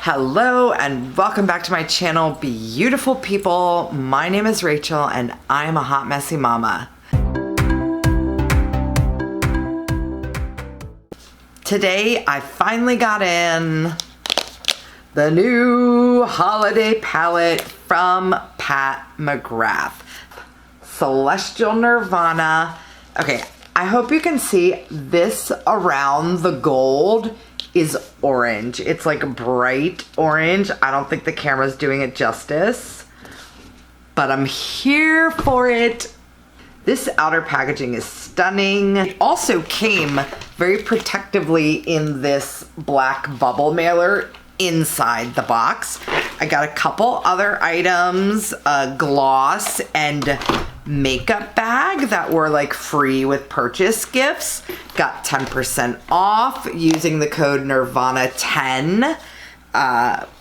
Hello and welcome back to my channel, beautiful people. My name is Rachel and I'm a hot messy mama. Today I finally got in the new holiday palette from McGrath, Celestial Nirvana. Okay, I hope you can see this around the gold is orange. It's like a bright orange. I don't think the camera's doing it justice, but I'm here for it. This outer packaging is stunning. It also came very protectively in this black bubble mailer inside the box. I got a couple other items, a gloss and makeup bag that were like free with purchase gifts. Got 10% off using the code Nirvana10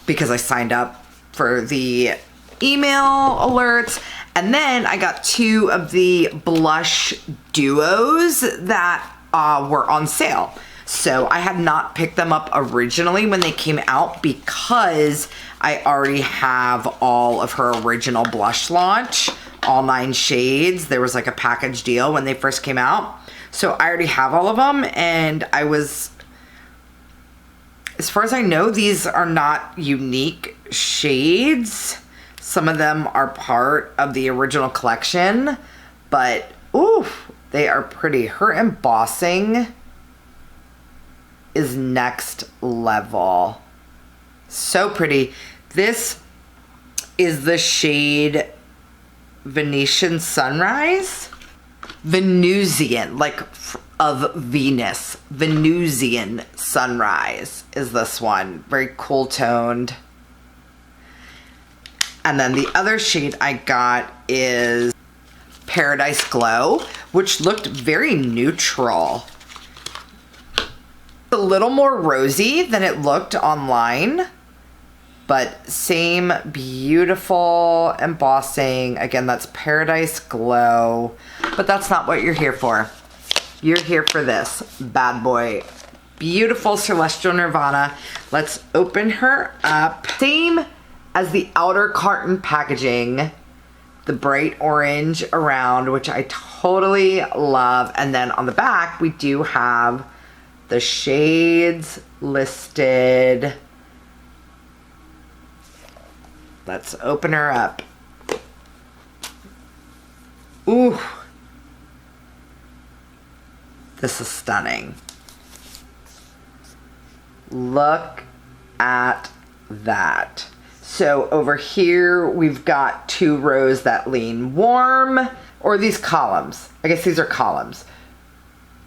because I signed up for the email alerts. And then I got 2 of the blush duos that were on sale. So I had not picked them up originally when they came out because I already have all of her original blush launch, all 9 shades. There was like a package deal when they first came out. So I already have all of them, and I was, as far as I know, these are not unique shades. Some of them are part of the original collection, but ooh, they are pretty. Her embossing is next level. So pretty. This is the shade Venetian Sunrise. Venusian, like of Venus. Venusian Sunrise is this one. Very cool toned. And then the other shade I got is Paradise Glow, which looked very neutral. A little more rosy than it looked online, but same beautiful embossing. Again, that's Paradise Glow, but that's not what you're here for. You're here for this bad boy. Beautiful Celestial Nirvana. Let's open her up. Same as the outer carton packaging, the bright orange around, which I totally love. And then on the back, we do have the shades listed. Let's open her up. Ooh. This is stunning. Look at that. So over here, we've got 2 rows that lean warm, or these columns. I guess these are columns.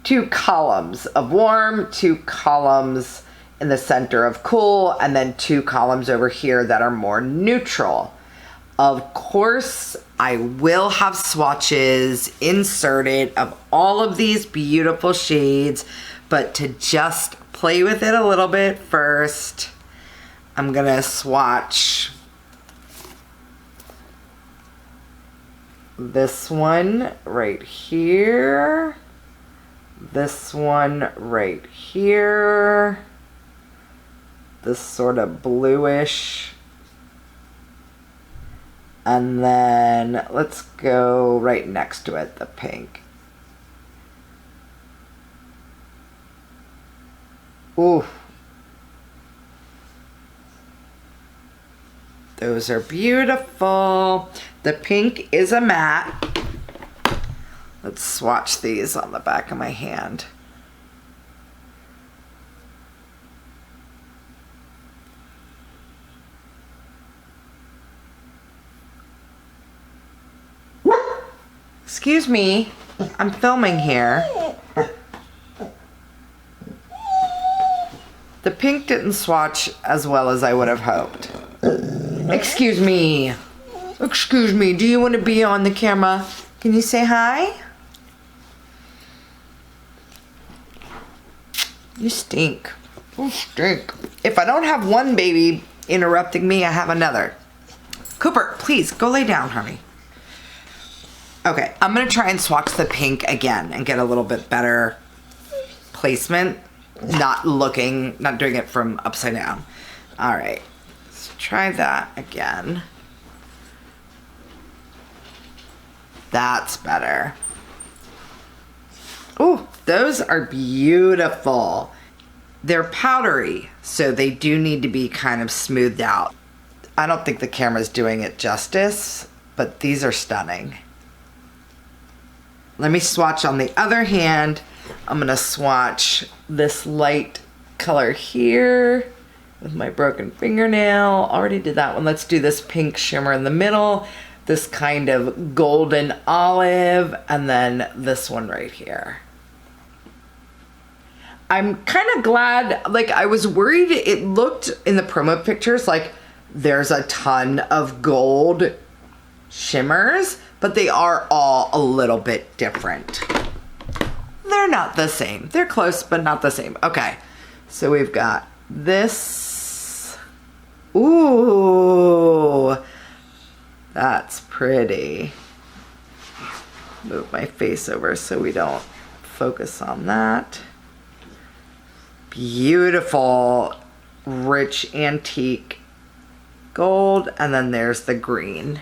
2 columns of warm, 2 columns in the center of cool, and then 2 columns over here that are more neutral. Of course, I will have swatches inserted of all of these beautiful shades, but to just play with it a little bit first, I'm gonna swatch this one right here, this one right here, this sort of bluish, and then let's go right next to it, the pink. Ooh. Those are beautiful. The pink is a matte. Let's swatch these on the back of my hand. Excuse me, I'm filming here. The pink didn't swatch as well as I would have hoped. Excuse me. Excuse me, do you want to be on the camera? Can you say hi? You stink. You stink. If I don't have one baby interrupting me, I have another. Cooper, please go lay down, honey. Okay, I'm gonna try and swatch the pink again and get a little bit better placement. Not doing it from upside down. All right, let's try that again. That's better. Oh, those are beautiful. They're powdery, so they do need to be kind of smoothed out. I don't think the camera's doing it justice, but these are stunning. Let me swatch on the other hand. I'm gonna swatch this light color here with my broken fingernail. Already did that one. Let's do this pink shimmer in the middle, this kind of golden olive, and then this one right here. I'm kind of glad, like I was worried, it looked in the promo pictures like there's a ton of gold shimmers, but they are all a little bit different. They're not the same. They're close, but not the same. Okay, so we've got this. Ooh, that's pretty. Move my face over so we don't focus on that. Beautiful, rich antique gold, and then there's the green.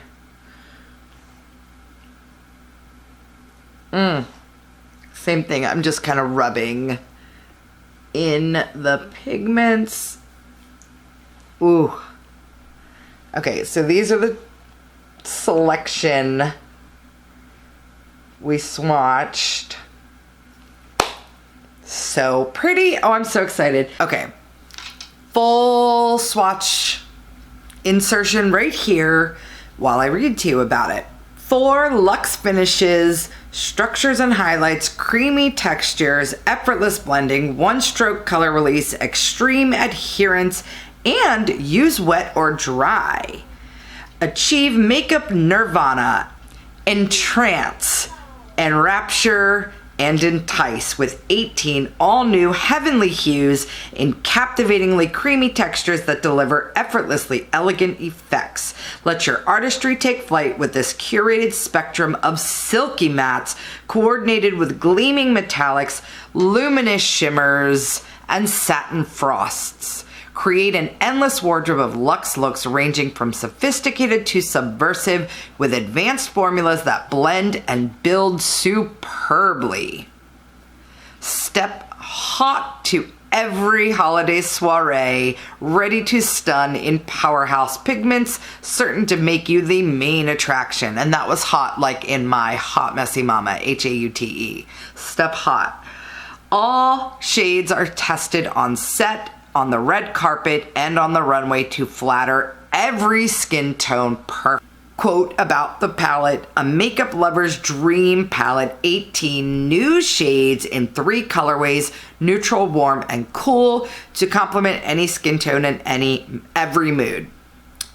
Same thing, I'm just kind of rubbing in the pigments. Ooh. Okay, so these are the selection we swatched. So pretty. Oh, I'm so excited. Okay, full swatch insertion right here while I read to you about it. 4 luxe finishes, structures and highlights, creamy textures, effortless blending, 1-stroke color release, extreme adherence, and use wet or dry. Achieve makeup nirvana, entrance, enrapture, and entice with 18 all-new heavenly hues in captivatingly creamy textures that deliver effortlessly elegant effects. Let your artistry take flight with this curated spectrum of silky mattes coordinated with gleaming metallics, luminous shimmers, and satin frosts. Create an endless wardrobe of luxe looks ranging from sophisticated to subversive with advanced formulas that blend and build superbly. Step hot to every holiday soiree, ready to stun in powerhouse pigments, certain to make you the main attraction. And that was hot like in my Hot Messy Mama, H-A-U-T-E. Step hot. All shades are tested on set, on the red carpet, and on the runway to flatter every skin tone perfect. Quote about the palette: a makeup lover's dream palette, 18 new shades in 3 colorways, neutral, warm, and cool, to complement any skin tone and every mood.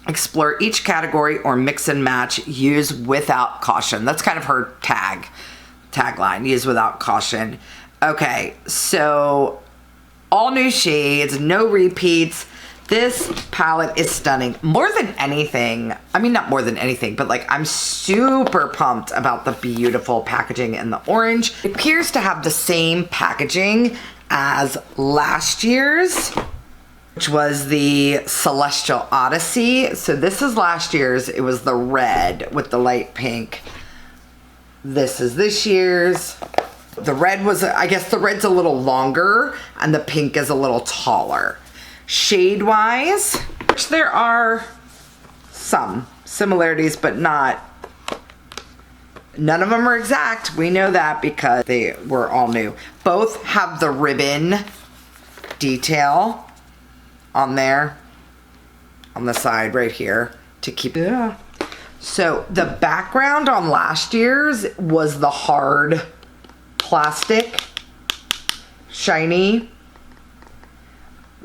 Explore each category or mix and match, use without caution. That's kind of her tagline, use without caution. Okay, so all new shades, no repeats. This palette is stunning. More than anything, I mean, not more than anything, but like I'm super pumped about the beautiful packaging and the orange. It appears to have the same packaging as last year's, which was the Celestial Odyssey. So this is last year's. It was the red with the light pink. This is this year's. The red was, I guess the red's a little longer and the pink is a little taller. Shade wise, there are some similarities, but none of them are exact. We know that because they were all new. Both have the ribbon detail on there, on the side right here to keep it. Yeah. So the background on last year's was the hard plastic, shiny.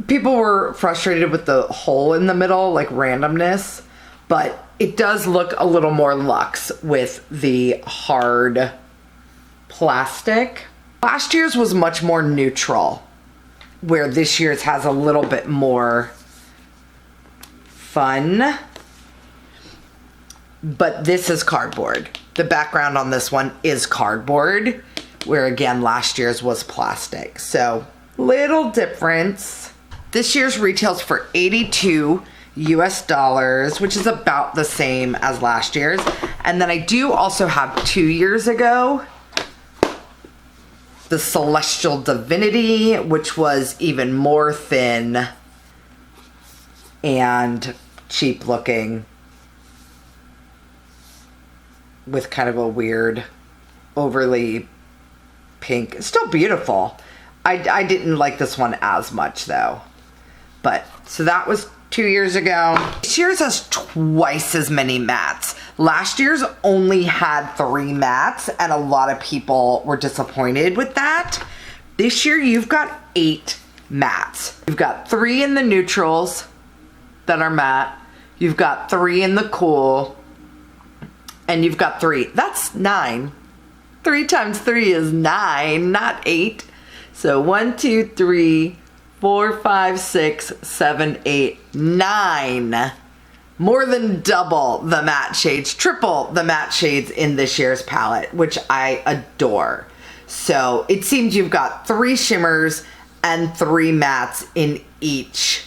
People were frustrated with the hole in the middle, like randomness, but it does look a little more luxe with the hard plastic. Last year's was much more neutral, where this year's has a little bit more fun. But this is cardboard. The background on this one is cardboard, where again last year's was plastic. So little difference. This year's retails for $82 US, which is about the same as last year's. And then I do also have 2 years ago, the Celestial Divinity, which was even more thin and cheap looking with kind of a weird, overly pink. It's still beautiful. I didn't like this one as much though. But, so that was 2 years ago. This year's has twice as many mattes. Last year's only had 3 mattes, and a lot of people were disappointed with that. This year you've got 8 mattes. You've got 3 in the neutrals that are matte. You've got 3 in the cool, and you've got 3. That's 9. 3 times 3 is 9, not 8. So 1, 2, 3, 4, 5, 6, 7, 8, 9. More than double the matte shades, triple the matte shades in this year's palette, which I adore. So it seems you've got 3 shimmers and 3 mattes in each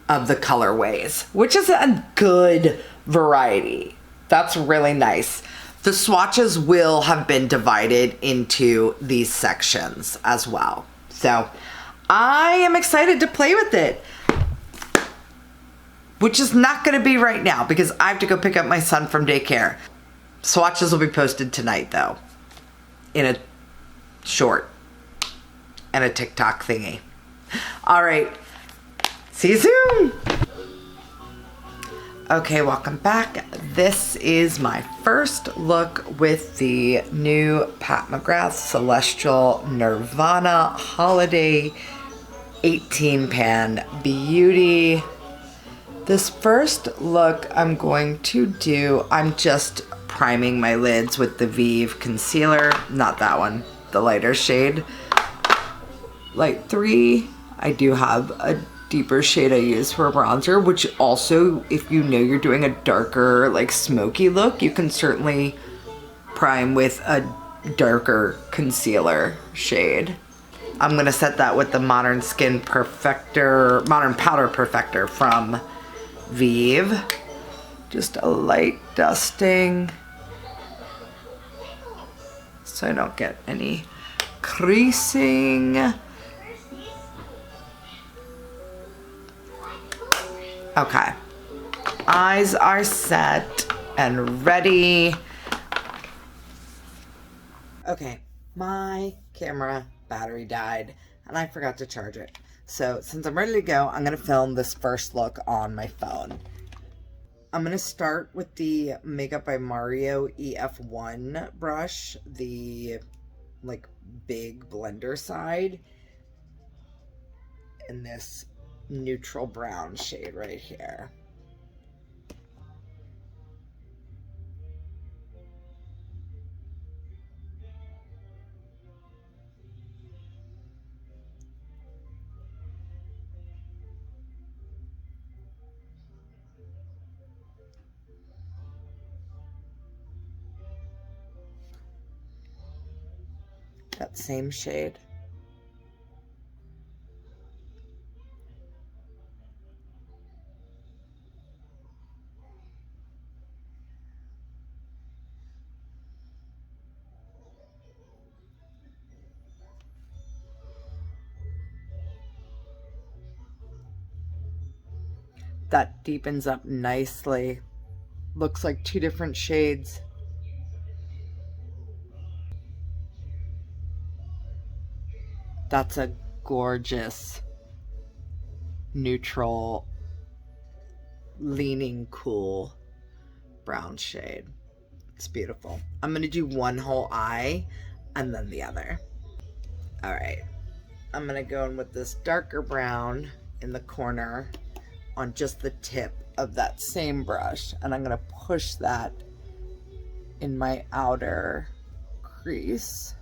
of the colorways, which is a good variety. That's really nice. The swatches will have been divided into these sections as well. So I am excited to play with it, which is not going to be right now because I have to go pick up my son from daycare. Swatches will be posted tonight though, in a short and a TikTok thingy. All right, see you soon. Okay, welcome back. This is my first look with the new Pat McGrath Celestial Nirvana Holiday 18 Pan Beauty. This first look I'm just priming my lids with the Vieve concealer. Not that one, the lighter shade. Light 3. I do have a deeper shade I use for a bronzer, which also, if you know you're doing a darker, like smoky look, you can certainly prime with a darker concealer shade. I'm gonna set that with the Modern Powder Perfector from Vieve. Just a light dusting so I don't get any creasing. Okay, eyes are set and ready. Okay, my camera battery died and I forgot to charge it. So since I'm ready to go, I'm gonna film this first look on my phone. I'm gonna start with the Makeup by Mario EF1 brush, the like big blender side, in this neutral brown shade right here. That same shade. That deepens up nicely. Looks like 2 different shades. That's a gorgeous neutral, leaning cool brown shade. It's beautiful. I'm gonna do one whole eye and then the other. All right, I'm gonna go in with this darker brown in the corner on just the tip of that same brush, and I'm gonna push that in my outer crease.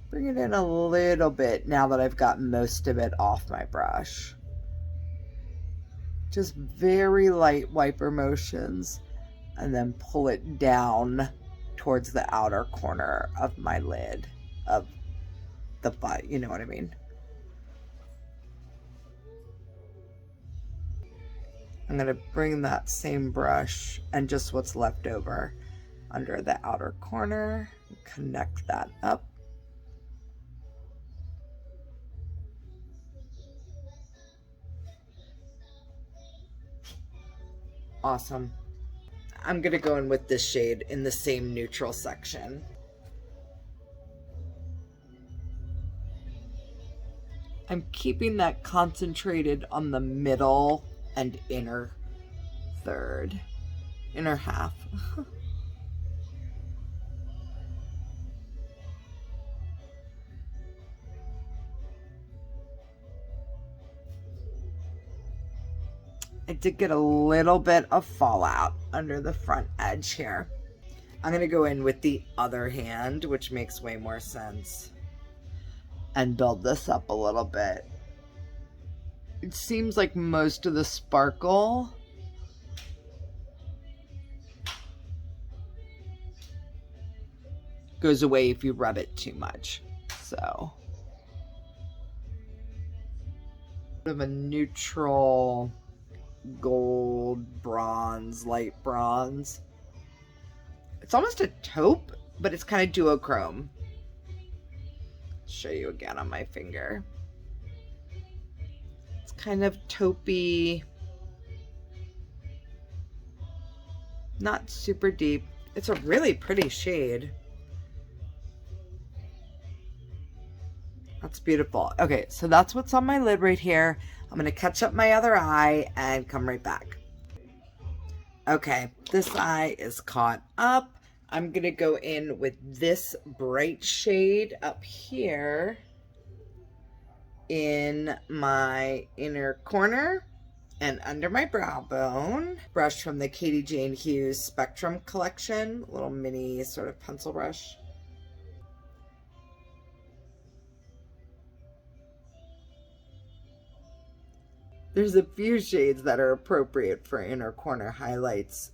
Bring it in a little bit now that I've got most of it off my brush. Just very light wiper motions, and then pull it down towards the outer corner of my lid, of the butt, you know what I mean? I'm gonna bring that same brush and just what's left over under the outer corner, connect that up. Awesome. I'm gonna go in with this shade in the same neutral section. I'm keeping that concentrated on the middle and inner third, inner half. I did get a little bit of fallout under the front edge here. I'm gonna go in with the other hand, which makes way more sense, and build this up a little bit. It seems like most of the sparkle goes away if you rub it too much. So, sort of a neutral gold, bronze, light bronze. It's almost a taupe, but it's kind of duochrome. Show you again on my finger. It's kind of taupey, not super deep. It's a really pretty shade. That's beautiful. Okay, so that's what's on my lid right here. I'm gonna catch up my other eye and come right back. Okay, this eye is caught up. I'm gonna go in with this bright shade up here in my inner corner and under my brow bone. Brush from the Katie Jane Hughes Spectrum collection, little mini sort of pencil brush. There's a few shades that are appropriate for inner corner highlights,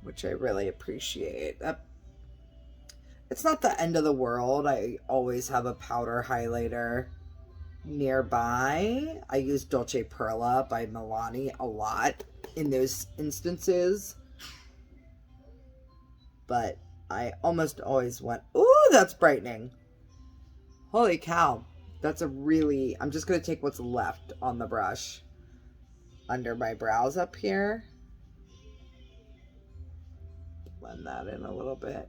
which I really appreciate. It's not the end of the world. I always have a powder highlighter nearby. I use Dolce Perla by Milani a lot in those instances. But I almost always went, ooh, that's brightening. Holy cow. That's a really, I'm just going to take what's left on the brush under my brows up here. Blend that in a little bit.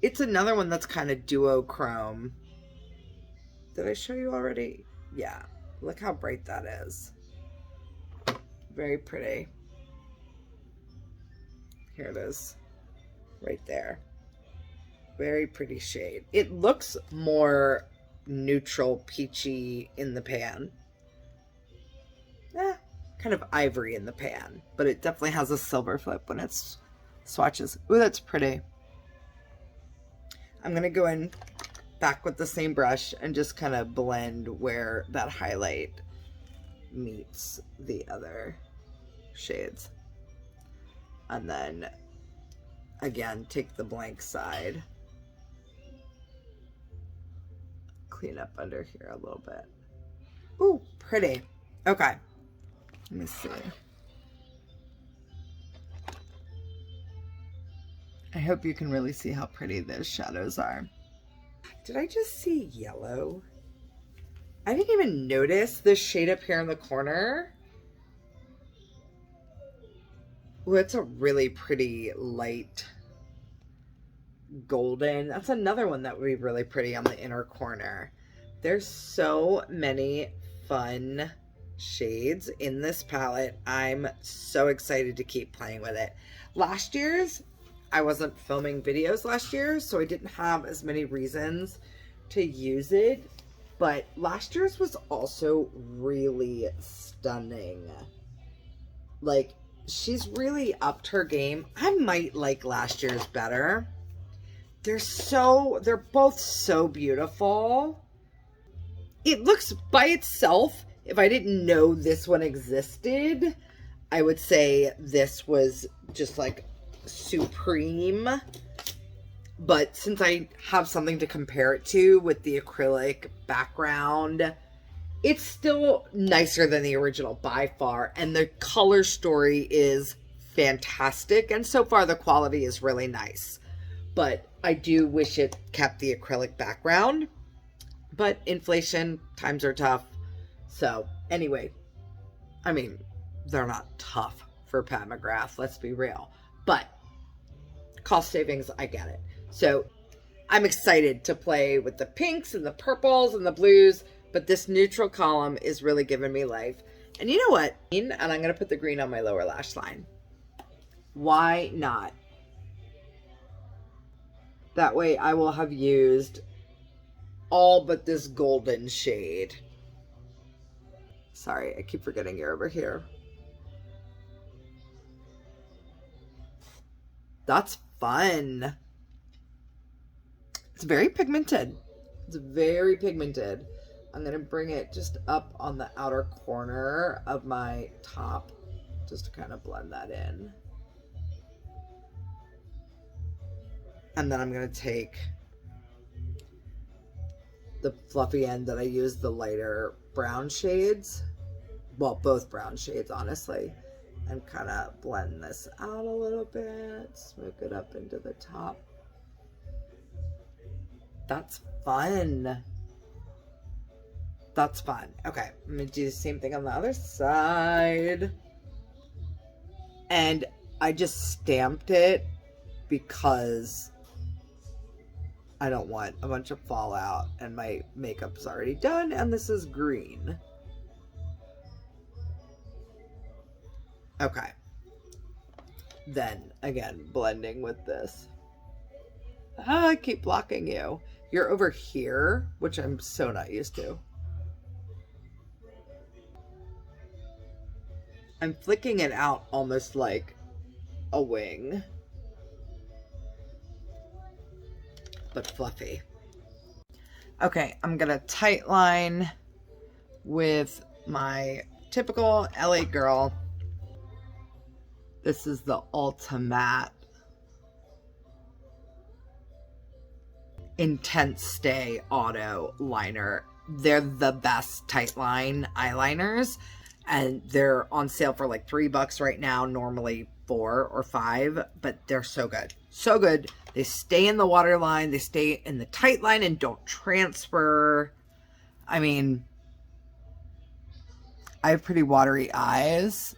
It's another one that's kind of duochrome. Did I show you already? Yeah. Look how bright that is. Very pretty. Here it is. Right there. Very pretty shade. It looks more neutral peachy in the pan. Kind of ivory in the pan, but it definitely has a silver flip when it's swatches. Ooh, that's pretty. I'm gonna go in back with the same brush and just kind of blend where that highlight meets the other shades. And then again, take the blank side. Clean up under here a little bit. Ooh, pretty. Okay. Let me see. I hope you can really see how pretty those shadows are. Did I just see yellow? I didn't even notice this shade up here in the corner. Ooh, it's a really pretty light golden. That's another one that would be really pretty on the inner corner. There's so many fun shades in this palette. I'm so excited to keep playing with it. Last year's, I wasn't filming videos last year, so I didn't have as many reasons to use it, but last year's was also really stunning. Like, she's really upped her game. I might like last year's better. They're both so beautiful. It looks by itself, if I didn't know this one existed, I would say this was just like supreme. But since I have something to compare it to with the acrylic background It's still nicer than the original by far, and the color story is fantastic, and so far the quality is really nice. But I do wish it kept the acrylic background. But inflation, times are tough. So anyway, I mean, they're not tough for Pat McGrath, let's be real. But cost savings, I get it. So I'm excited to play with the pinks and the purples and the blues, but this neutral column is really giving me life. And you know what? And I'm going to put the green on my lower lash line. Why not? That way I will have used all but this golden shade. Sorry, I keep forgetting you're over here. That's fun. It's very pigmented. It's very pigmented. I'm going to bring it just up on the outer corner of my top just to kind of blend that in. And then I'm going to take the fluffy end that I used the lighter brown shades. Well, both brown shades, honestly. And kind of blend this out a little bit. Smoke it up into the top. That's fun. That's fun. Okay, I'm going to do the same thing on the other side. And I just stamped it because I don't want a bunch of fallout, and my makeup's already done, and this is green. Okay. Then, again, blending with this. I keep blocking you. You're over here, which I'm so not used to. I'm flicking it out almost like a wing, but fluffy. Okay, I'm gonna tight line with my typical LA girl. This is the Ultimate Intense Stay Auto Liner. They're the best tight line eyeliners, and they're on sale for like $3 right now, normally $4 or $5, but they're so good. So good. They stay in the waterline, they stay in the tight line and don't transfer. I mean, I have pretty watery eyes.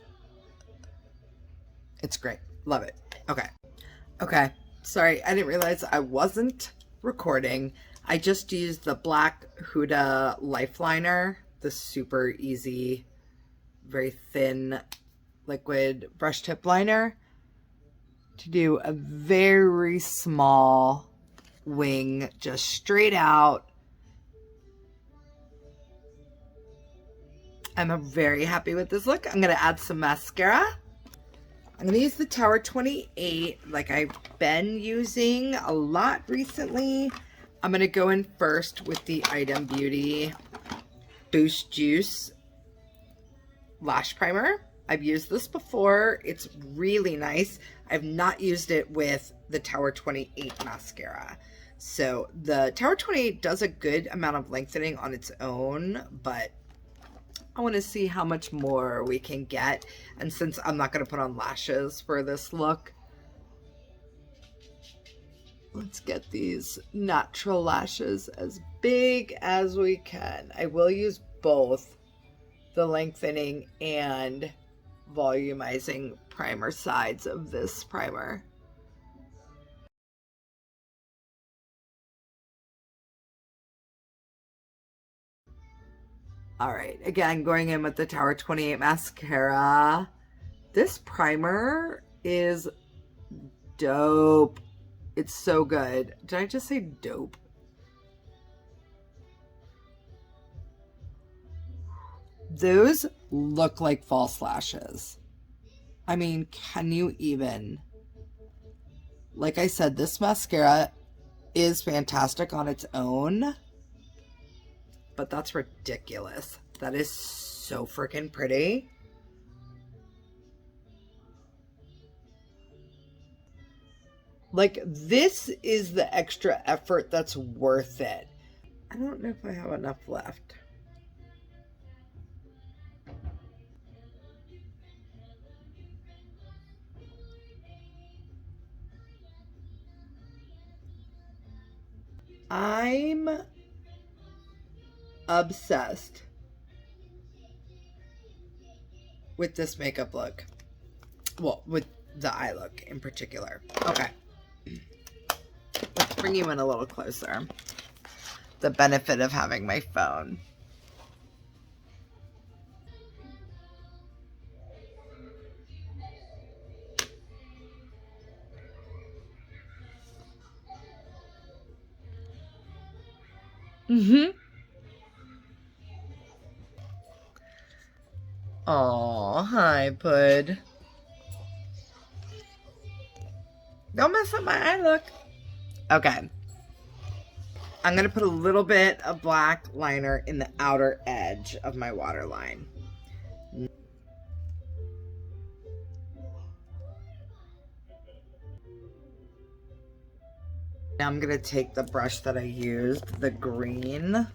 It's great. Love it. Okay. Okay. Sorry, I didn't realize I wasn't recording. I just used the black Huda Life Liner, the super easy, very thin liquid brush tip liner, to do a very small wing, just straight out. I'm very happy with this look. I'm going to add some mascara. I'm going to use the Tower 28 like I've been using a lot recently. I'm going to go in first with the Item Beauty Boost Juice Lash Primer. I've used this before. It's really nice. I've not used it with the Tower 28 mascara. So the Tower 28 does a good amount of lengthening on its own, but I want to see how much more we can get. And since I'm not going to put on lashes for this look, let's get these natural lashes as big as we can. I will use both the lengthening and volumizing primer sides of this primer. All right, again, going in with the Tower 28 mascara. This primer is dope. It's so good. Did I just say dope? Those look like false lashes. I mean, can you even? Like I said, this mascara is fantastic on its own, but that's ridiculous. That is so freaking pretty. Like, this is the extra effort that's worth it. I don't know if I have enough left. I'm obsessed with this makeup look. Well, with the eye look in particular. Okay. Let's bring you in a little closer. The benefit of having my phone. Oh, hi, bud. Don't mess up my eye look. Okay. I'm going to put a little bit of black liner in the outer edge of my waterline. Now I'm going to take the brush that I used, the green.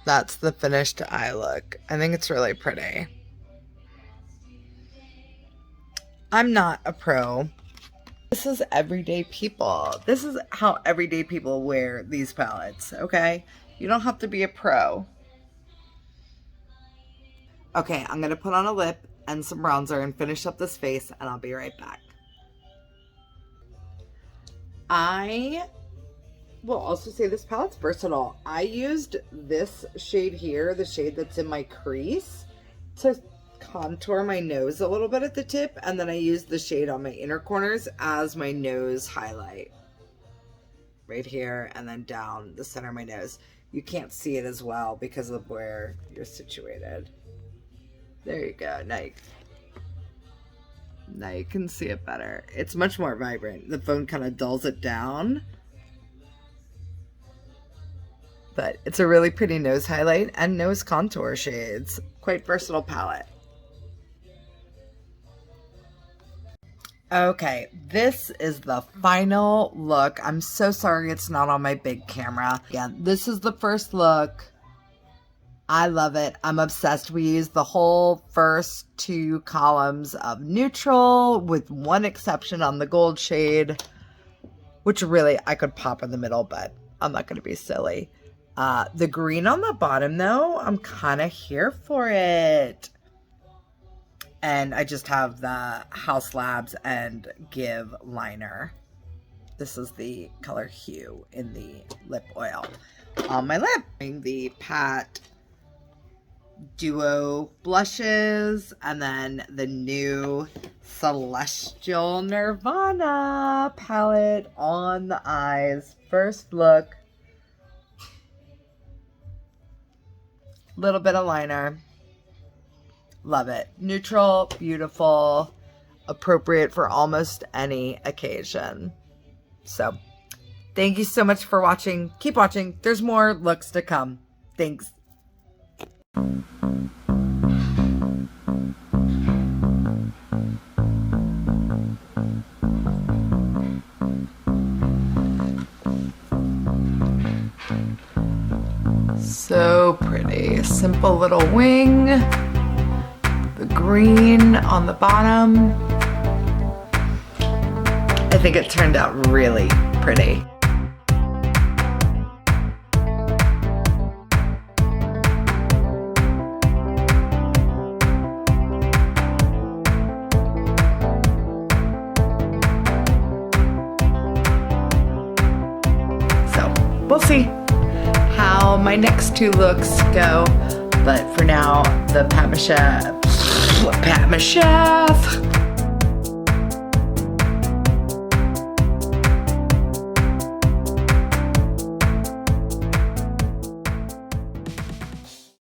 That's the finished eye look. I think it's really pretty. I'm not a pro. This is everyday people. This is how everyday people wear these palettes, okay? You don't have to be a pro. Okay, I'm going to put on a lip and some bronzer and finish up this face, and I'll be right back. I will also say this palette's versatile. I used this shade here, the shade that's in my crease, to contour my nose a little bit at the tip, and then I used the shade on my inner corners as my nose highlight. Right here, and then down the center of my nose. You can't see it as well because of where you're situated. There you go. Now you can see it better. It's much more vibrant. The phone kind of dulls it down. But it's a really pretty nose highlight and nose contour shades. Quite versatile palette. Okay, this is the final look. I'm so sorry it's not on my big camera. Again, this is the first look. I love it. I'm obsessed. We used the whole first 2 columns of neutral with one exception on the gold shade, which really I could pop in the middle, but I'm not going to be silly. The green on the bottom, though, I'm kind of here for it. And I just have the Haus Labs and Give liner. This is the color Hue in the lip oil on my lip. The Pout Duo blushes, and then the new Celestial Nirvana palette on the eyes. First look. Little bit of liner. Love it. Neutral, beautiful, appropriate for almost any occasion. So, thank you so much for watching. Keep watching. There's more looks to come. Thanks. So pretty. Simple little wing. The green on the bottom. I think it turned out really pretty. So we'll see how my next 2 looks go, but for now, the Pat McGrath